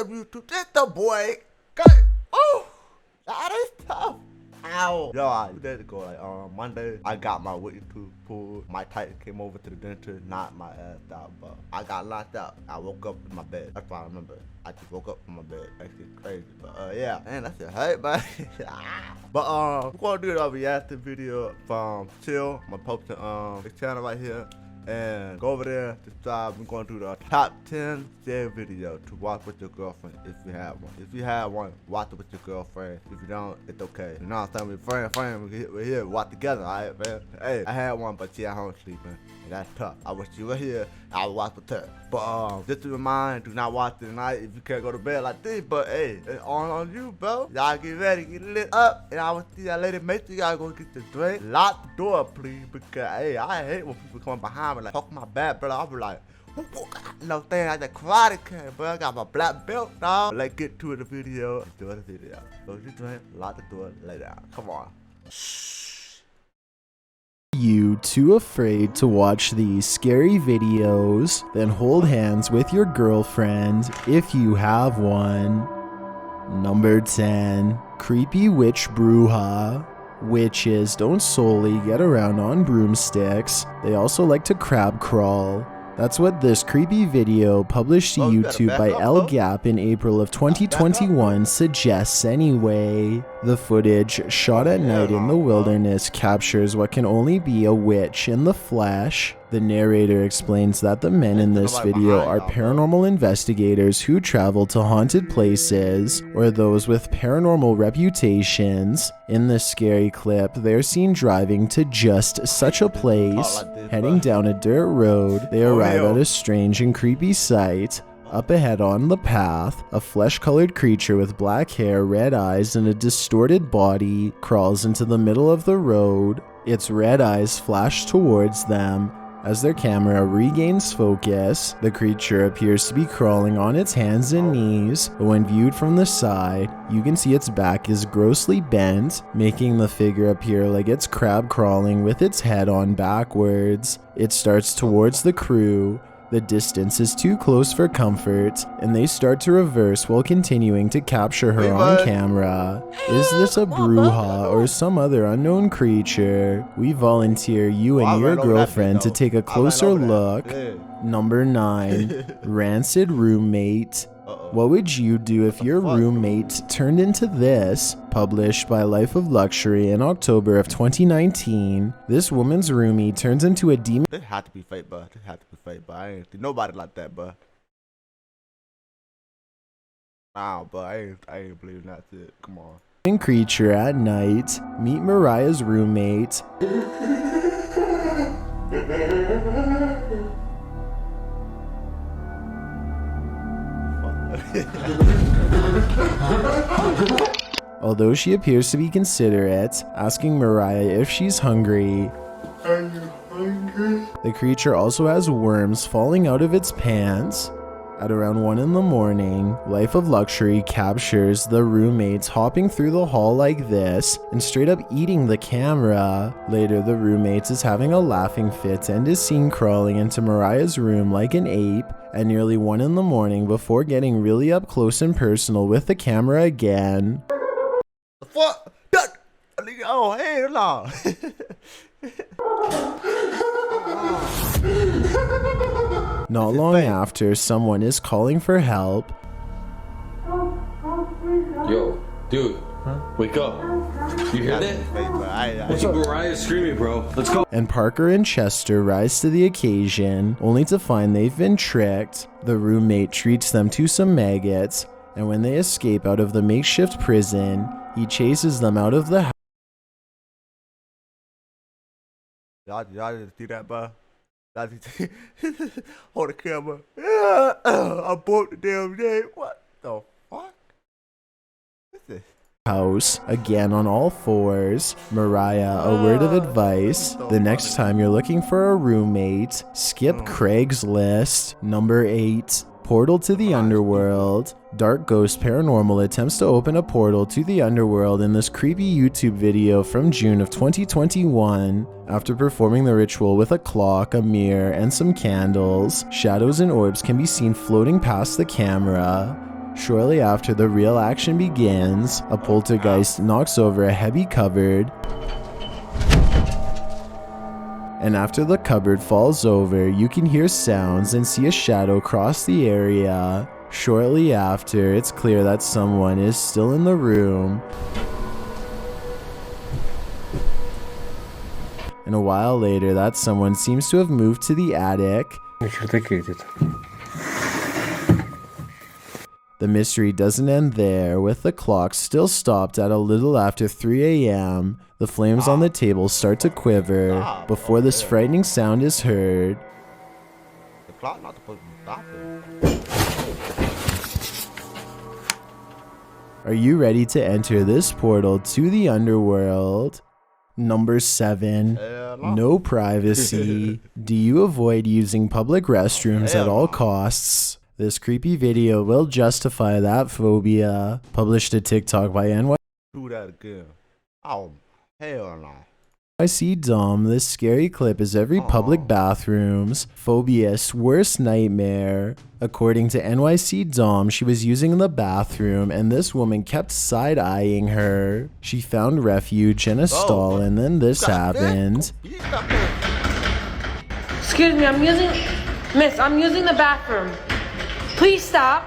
up, YouTube? This the boy. Oh, that is tough. Ow. Yo, I did go like Monday. I got my wisdom tooth pulled. My Titan came over to the dentist, knocked my ass out, but I got locked out. I woke up in my bed. That's what I remember. I just woke up from my bed. That shit crazy. But yeah, man, that shit hurt, man. But we're gonna do the reaction video from Chill. I'm gonna post the channel right here. And go over there, subscribe. We're going to do the top 10 scary video to watch with your girlfriend if you have one. If you have one, watch it with your girlfriend. If you don't, it's okay. You know what I'm saying? We're friends. We're here. Watch together, alright, man? Hey, I had one, but she at home sleeping. And that's tough. I wish you were here. I would watch with her. But just to remind, do not watch it tonight if you can't go to bed like this. But hey, it's on you, bro. Y'all get ready, get lit up. And I will see y'all later. Make sure y'all go get the drink. Lock the door, please. Because hey, I hate when people come behind me like talk my bad, bro. I'll be like, no thing like the karate kid, bro. I got my black belt, dog. Let's get to the video. Enjoy the video. Go get the drink, lock the door, lay down. Come on. You too afraid to watch these scary videos? Then hold hands with your girlfriend if you have one. Number 10. Creepy Witch Bruja. Witches don't solely get around on broomsticks, they also like to crab crawl. That's what this creepy video published to YouTube by El Gap in April of 2021 suggests anyway. The footage, shot at night in the wilderness, captures what can only be a witch in the flesh. The narrator explains that the men in this video are paranormal investigators who travel to haunted places or those with paranormal reputations. In this scary clip, they're seen driving to just such a place. Heading down a dirt road, they arrive at a strange and creepy sight. Up ahead on the path, a flesh-colored creature with black hair, red eyes, and a distorted body crawls into the middle of the road. Its red eyes flash towards them. As their camera regains focus, the creature appears to be crawling on its hands and knees, but when viewed from the side, you can see its back is grossly bent, making the figure appear like it's crab crawling with its head on backwards. It starts towards the crew. The distance is too close for comfort, and they start to reverse while continuing to capture her on camera. Is this a Bruja or some other unknown creature? We volunteer you and your girlfriend to take a closer look. Number 9. Rancid Roommate. What would you do if your roommate turned into this? Published by Life of Luxury in October of 2019, this woman's roomie turns into a demon. This had to be fake, bro. This had to be fake, bro. I ain't see nobody like that, bro. Nah, bro. I ain't believing that shit. Come on. Creature at night. Meet Mariah's roommate. Although she appears to be considerate, asking Mariah if she's hungry. Are you hungry? The creature also has worms falling out of its pants. At around 1 in the morning, Life of Luxury captures the roommates hopping through the hall like this and straight up eating the camera. Later, the roommates is having a laughing fit and is seen crawling into Mariah's room like an ape at nearly 1 in the morning before getting really up close and personal with the camera again. The fuck? Oh, hell no. Not long after, someone is calling for help. Yo, dude, wake up. You hear that? What's up, Mariah's screaming, bro? Let's go. And Parker and Chester rise to the occasion, only to find they've been tricked. The roommate treats them to some maggots, and when they escape out of the makeshift prison, he chases them out of the house. Y'all didn't see that, bro? Hold the camera. I broke the damn day. What the fuck? What's this? House, again on all fours. Mariah, a word of advice. The next time you're looking for a roommate, skip Craigslist. Number 8. Portal to the Underworld. Dark Ghost Paranormal attempts to open a portal to the underworld in this creepy YouTube video from June of 2021. After performing the ritual with a clock, a mirror, and some candles, shadows and orbs can be seen floating past the camera. Shortly after the real action begins, a poltergeist knocks over a heavy cupboard, and after the cupboard falls over, you can hear sounds and see a shadow cross the area. Shortly after, it's clear that someone is still in the room. And a while later, that someone seems to have moved to the attic. The mystery doesn't end there, with the clock still stopped at a little after 3 a.m. The flames on the table start to quiver before this frightening sound is heard. The clock not supposed to be stopping. Are you ready to enter this portal to the underworld? Number 7. No privacy. Do you avoid using public restrooms at all costs? This creepy video will justify that phobia. Published to TikTok by NYC Do that again. Oh, hell no. Dom. This scary clip is every public bathroom's phobia's worst nightmare. According to NYC Dom, she was using the bathroom and this woman kept side-eyeing her. She found refuge in a stall and then this happened. Excuse me, I'm using the bathroom. Please stop.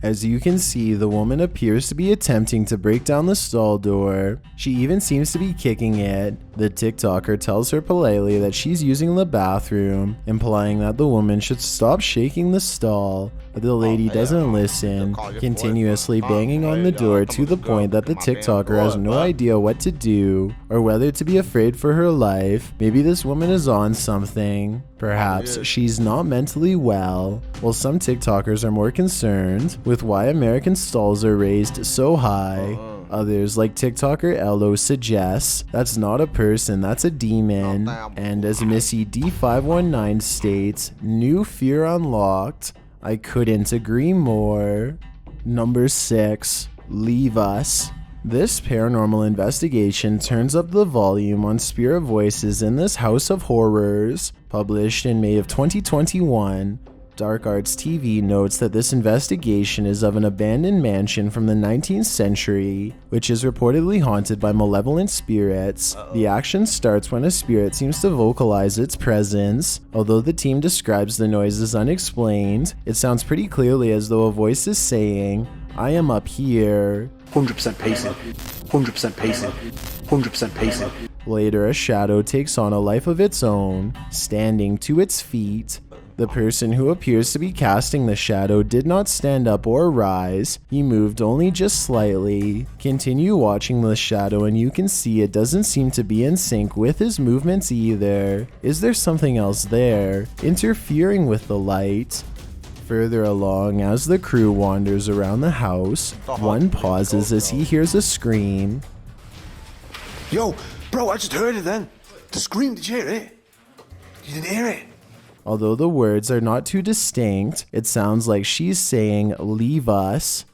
As you can see, the woman appears to be attempting to break down the stall door. She even seems to be kicking it. The TikToker tells her politely that she's using the bathroom, implying that the woman should stop shaking the stall. But the lady doesn't listen, continuously banging on the door to the point that the TikToker has no idea what to do or whether to be afraid for her life. Maybe this woman is on something. Perhaps she's not mentally well. While some TikTokers are more concerned with why American stalls are raised so high. Others, like TikToker Ello, suggests that's not a person, that's a demon. And as Missy D519 states, new fear unlocked. I couldn't agree more. Number 6. Leave Us. This paranormal investigation turns up the volume on spirit voices in this house of horrors. Published in May of 2021, Dark Arts TV notes that this investigation is of an abandoned mansion from the 19th century, which is reportedly haunted by malevolent spirits. The action starts when a spirit seems to vocalize its presence. Although the team describes the noise as unexplained, it sounds pretty clearly as though a voice is saying, "I am up here." 100% pacing. 100% pacing. 100% pacing. Later, a shadow takes on a life of its own, standing to its feet. The person who appears to be casting the shadow did not stand up or rise, he moved only just slightly. Continue watching the shadow and you can see it doesn't seem to be in sync with his movements either. Is there something else there, interfering with the light? Further along, as the crew wanders around the house, one pauses as he hears a scream. Yo, bro, I just heard it then. The scream, did you hear it? You didn't hear it? Although the words are not too distinct, it sounds like she's saying, "Leave us."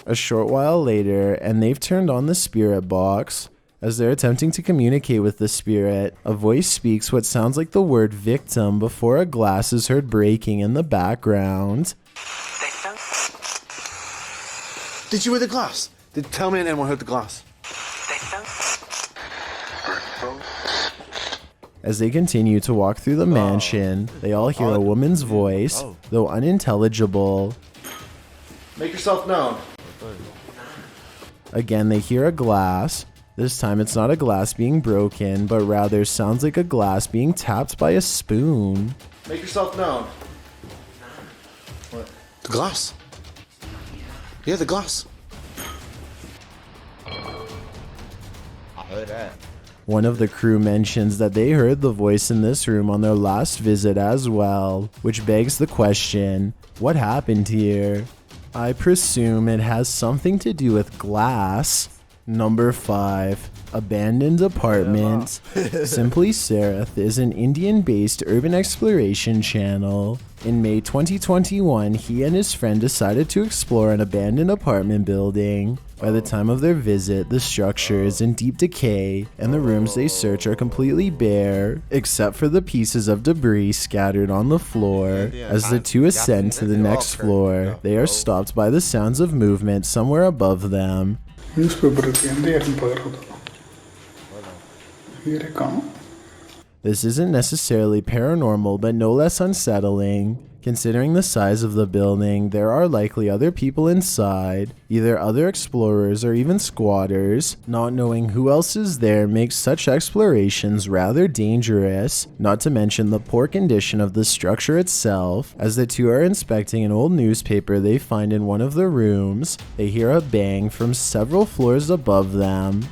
A short while later, and they've turned on the spirit box. As they're attempting to communicate with the spirit, a voice speaks what sounds like the word victim before a glass is heard breaking in the background. Did you hear the glass? Tell me anyone heard the glass. As they continue to walk through the mansion, they all hear a woman's voice, though unintelligible. Make yourself known. Again, they hear a glass. This time it's not a glass being broken, but rather sounds like a glass being tapped by a spoon. Make yourself known. What? The glass. Yeah, the glass. I heard that. One of the crew mentions that they heard the voice in this room on their last visit as well, which begs the question, what happened here? I presume it has something to do with glass. Number 5. Abandoned Apartment. Simply Seraph is an Indian-based urban exploration channel. In May 2021, he and his friend decided to explore an abandoned apartment building. By the time of their visit, the structure is in deep decay, and the rooms they search are completely bare, except for the pieces of debris scattered on the floor. As the two ascend to the next floor, they are stopped by the sounds of movement somewhere above them. This isn't necessarily paranormal, but no less unsettling. Considering the size of the building, there are likely other people inside, either other explorers or even squatters. Not knowing who else is there makes such explorations rather dangerous, not to mention the poor condition of the structure itself. As the two are inspecting an old newspaper they find in one of the rooms, they hear a bang from several floors above them.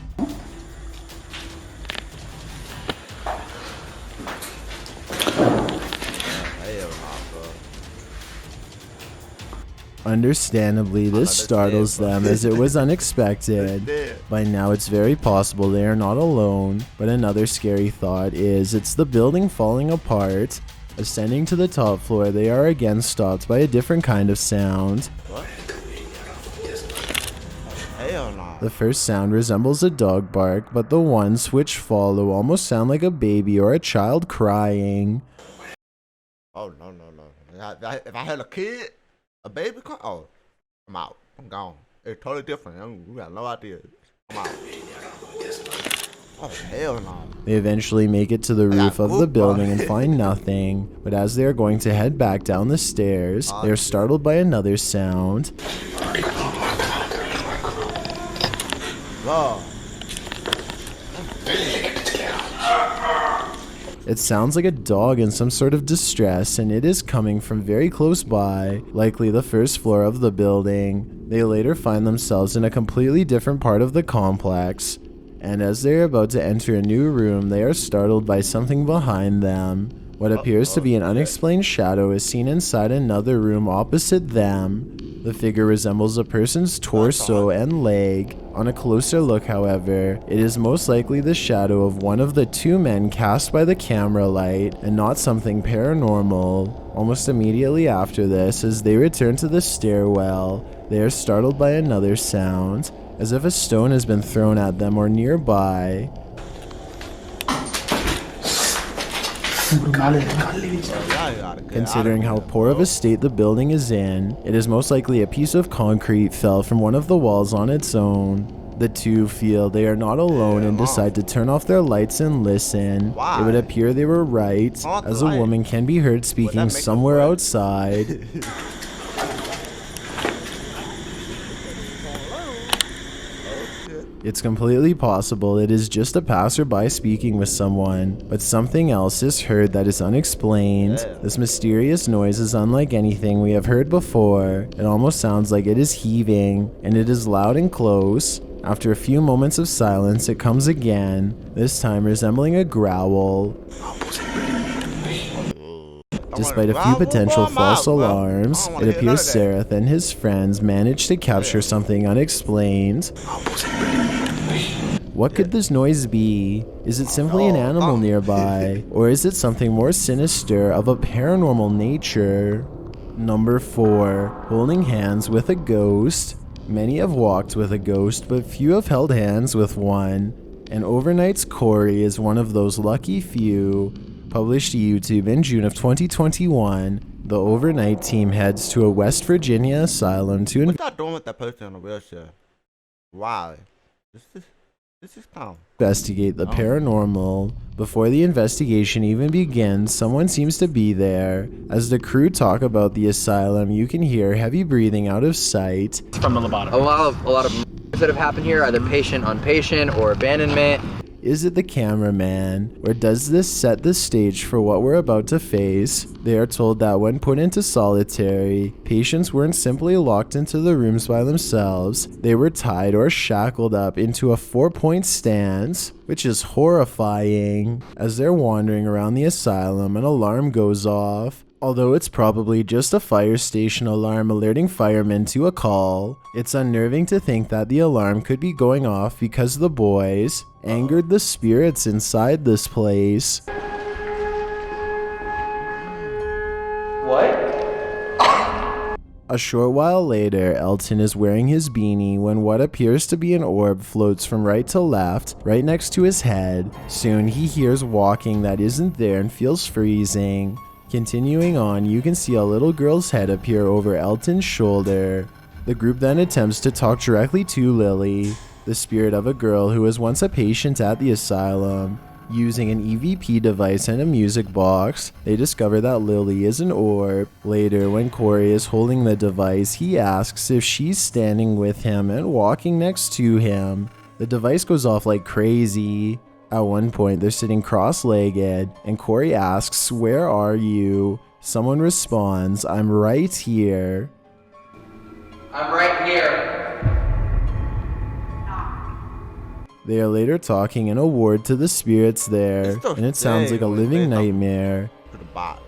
Understandably, this startles them as it was unexpected. By now it's very possible they are not alone, but another scary thought is it's the building falling apart. Ascending to the top floor, they are again stopped by a different kind of sound. The first sound resembles a dog bark, but the ones which follow almost sound like a baby or a child crying. Oh, no. If I had a kid, a baby, oh, I'm out. I'm gone. It's totally different. We got no idea. I'm out. Oh, hell no. They eventually make it to the roof of the building and find nothing, but as they are going to head back down the stairs, they are startled by another sound. Whoa. It sounds like a dog in some sort of distress, and it is coming from very close by, likely the first floor of the building. They later find themselves in a completely different part of the complex, and as they are about to enter a new room, they are startled by something behind them. What appears to be an unexplained shadow is seen inside another room opposite them. The figure resembles a person's torso and leg. On a closer look, however, it is most likely the shadow of one of the two men cast by the camera light, and not something paranormal. Almost immediately after this, as they return to the stairwell, they are startled by another sound, as if a stone has been thrown at them or nearby. Considering how poor of a state the building is in, it is most likely a piece of concrete fell from one of the walls on its own. The two feel they are not alone and decide to turn off their lights and listen. It would appear they were right, as a woman can be heard speaking somewhere outside. It's completely possible it is just a passerby speaking with someone, but something else is heard that is unexplained. This mysterious noise is unlike anything we have heard before. It almost sounds like it is heaving, and it is loud and close. After a few moments of silence, it comes again, this time resembling a growl. Despite a few potential false alarms, it appears Sereth and his friends managed to capture something unexplained. What could this noise be? Is it simply an animal nearby? Or is it something more sinister of a paranormal nature? Number 4. Holding hands with a ghost. Many have walked with a ghost, but few have held hands with one. And Overnight's Corey is one of those lucky few. Published to YouTube in June of 2021, the Overnight team heads to a West Virginia asylum to What y'all doing with that person in the wheelchair? Why? This is calm. Investigate the paranormal. Before the investigation even begins, someone seems to be there. As the crew talk about the asylum, you can hear heavy breathing out of sight. From the lobotomy. A lot of that have happened here, either patient on patient or abandonment. Is it the cameraman, or does this set the stage for what we're about to face? They are told that when put into solitary, patients weren't simply locked into the rooms by themselves, they were tied or shackled up into a 4-point stance, which is horrifying. As they're wandering around the asylum, an alarm goes off. Although it's probably just a fire station alarm alerting firemen to a call, it's unnerving to think that the alarm could be going off because the boys angered the spirits inside this place. What? A short while later, Elton is wearing his beanie when what appears to be an orb floats from right to left, right next to his head. Soon he hears walking that isn't there and feels freezing. Continuing on, you can see a little girl's head appear over Elton's shoulder. The group then attempts to talk directly to Lily, the spirit of a girl who was once a patient at the asylum. Using an EVP device and a music box, they discover that Lily is an orb. Later, when Corey is holding the device, he asks if she's standing with him and walking next to him. The device goes off like crazy. At one point, they're sitting cross-legged, and Corey asks, "Where are you?" Someone responds, "I'm right here." I'm right here. They are later talking in a ward to the spirits there, and it sounds like a living nightmare. To the box.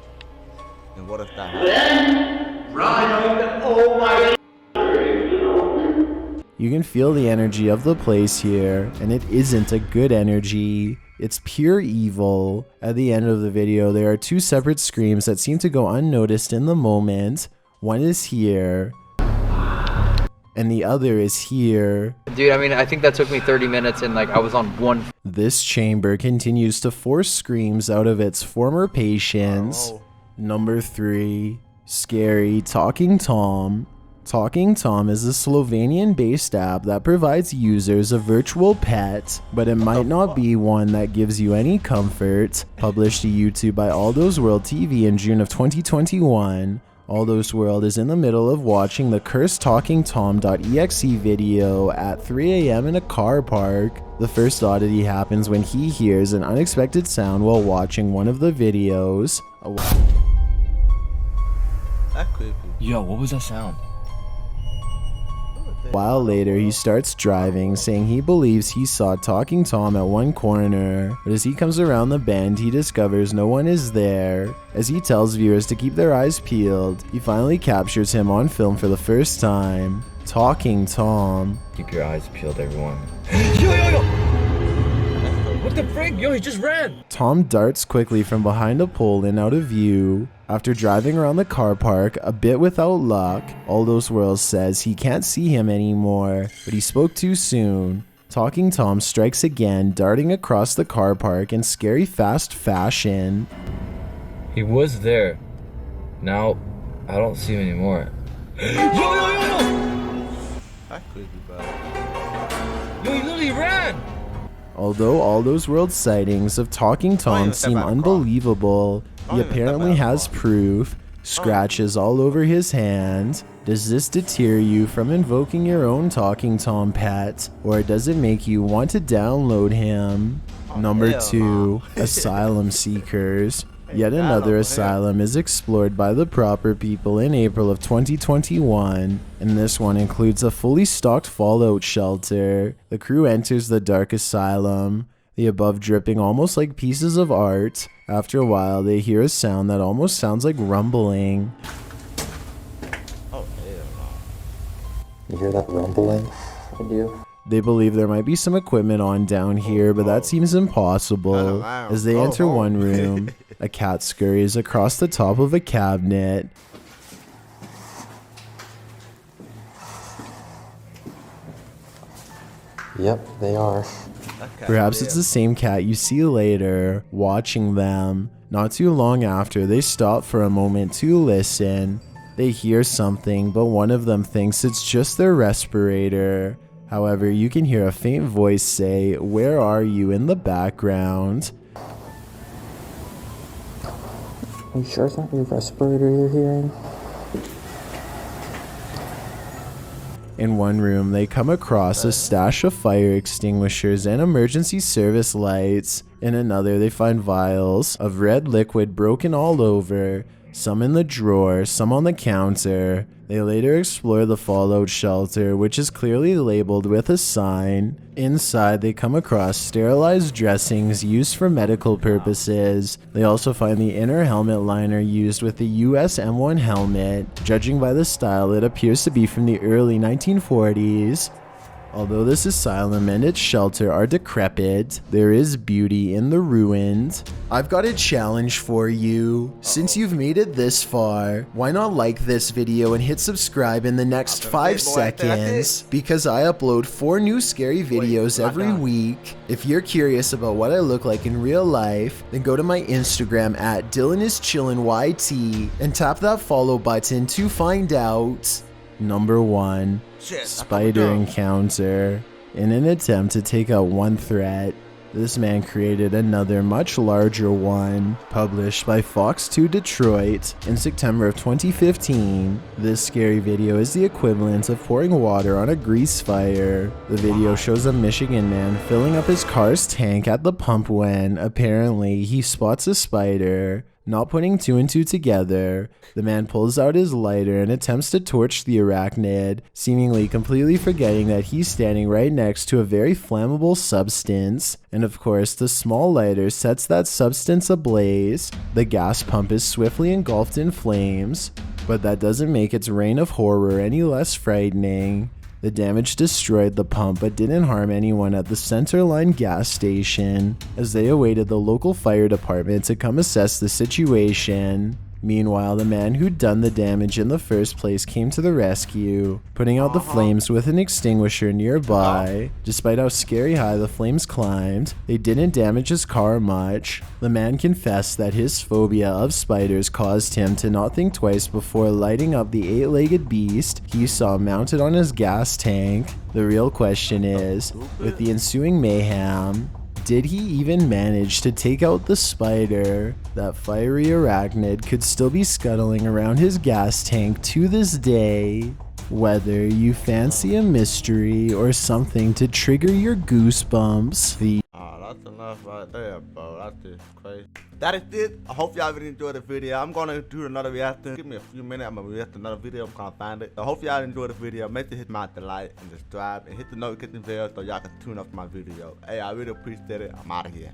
And what if that happens? Run! Oh my. You can feel the energy of the place here, and it isn't a good energy. It's pure evil. At the end of the video, there are two separate screams that seem to go unnoticed in the moment. One is here, and the other is here. Dude, I mean, I think that took me 30 minutes and like I was on one. This chamber continues to force screams out of its former patients. Number 3, Scary Talking Tom. Talking Tom is a Slovenian-based app that provides users a virtual pet, but it might not be one that gives you any comfort. Published to YouTube by Aldo's World TV in June of 2021, Aldo's World is in the middle of watching the cursed Talking Tom.exe video at 3 a.m. in a car park. The first oddity happens when he hears an unexpected sound while watching one of the videos. That's creepy. Yo, what was that sound? A while later, he starts driving, saying he believes he saw Talking Tom at one corner, but as he comes around the bend, he discovers no one is there. As he tells viewers to keep their eyes peeled, he finally captures him on film for the first time. Talking Tom. Keep your eyes peeled, everyone. Yo! What the frick? Yo, he just ran! Tom darts quickly from behind a pole and out of view. After driving around the car park, a bit without luck, Aldo's World says he can't see him anymore, but he spoke too soon. Talking Tom strikes again, darting across the car park in scary fast fashion. He was there. Now, I don't see him anymore. Yo! That's creepy, bro. Yo, he literally ran! Although Aldo's World sightings of Talking Tom seem unbelievable, he apparently has proof. Scratches all over his hand. Does this deter you from invoking your own Talking Tom pet, or does it make you want to download him? Number 2, Asylum Seekers. Yet another asylum is explored by the proper people in April of 2021, and this one includes a fully stocked fallout shelter. The crew enters the dark asylum, the above dripping almost like pieces of art. After a while, they hear a sound that almost sounds like rumbling. Oh, hell no. You hear that rumbling? I do. They believe there might be some equipment on down here, but that seems impossible. As they enter one room, a cat scurries across the top of a cabinet. Yep, they are. Perhaps it's the same cat you see later, watching them. Not too long after, they stop for a moment to listen. They hear something, but one of them thinks it's just their respirator. However, you can hear a faint voice say, "Where are you?" in the background. Are you sure it's not your respirator you're hearing? In one room, they come across a stash of fire extinguishers and emergency service lights. In another, they find vials of red liquid broken all over, some in the drawer, some on the counter. They later explore the fallout shelter, which is clearly labeled with a sign. Inside, they come across sterilized dressings used for medical purposes. They also find the inner helmet liner used with the US M1 helmet. Judging by the style, it appears to be from the early 1940s. Although this asylum and its shelter are decrepit, there is beauty in the ruins. I've got a challenge for you. Since you've made it this far, why not like this video and hit subscribe in the next 5 seconds? Because I upload 4 new scary videos every week. If you're curious about what I look like in real life, then go to my Instagram at DylanIsChillinYT and tap that follow button to find out. Number 1. Spider encounter. In an attempt to take out one threat, this man created another much larger one. Published by Fox 2 Detroit in September of 2015, this scary video is the equivalent of pouring water on a grease fire. The video shows a Michigan man filling up his car's tank at the pump when, apparently, he spots a spider. Not putting 2 and 2 together, the man pulls out his lighter and attempts to torch the arachnid, seemingly completely forgetting that he's standing right next to a very flammable substance. And of course, the small lighter sets that substance ablaze. The gas pump is swiftly engulfed in flames, but that doesn't make its reign of horror any less frightening. The damage destroyed the pump but didn't harm anyone at the Centerline gas station, as they awaited the local fire department to come assess the situation. Meanwhile, the man who'd done the damage in the first place came to the rescue, putting out the flames with an extinguisher nearby. Despite how scary high the flames climbed, they didn't damage his car much. The man confessed that his phobia of spiders caused him to not think twice before lighting up the 8-legged beast he saw mounted on his gas tank. The real question is, with the ensuing mayhem, did he even manage to take out the spider? That fiery arachnid could still be scuttling around his gas tank to this day. Whether you fancy a mystery or something to trigger your goosebumps, that's enough right there, bro. That's just crazy. That is it. I hope y'all really enjoyed the video. I'm gonna do another reaction. Give me a few minutes. I'm gonna react to another video. I'm gonna find it. I hope y'all enjoyed the video. Make sure to hit the like and subscribe and hit the notification bell so y'all can tune up my video. Hey, I really appreciate it. I'm out of here.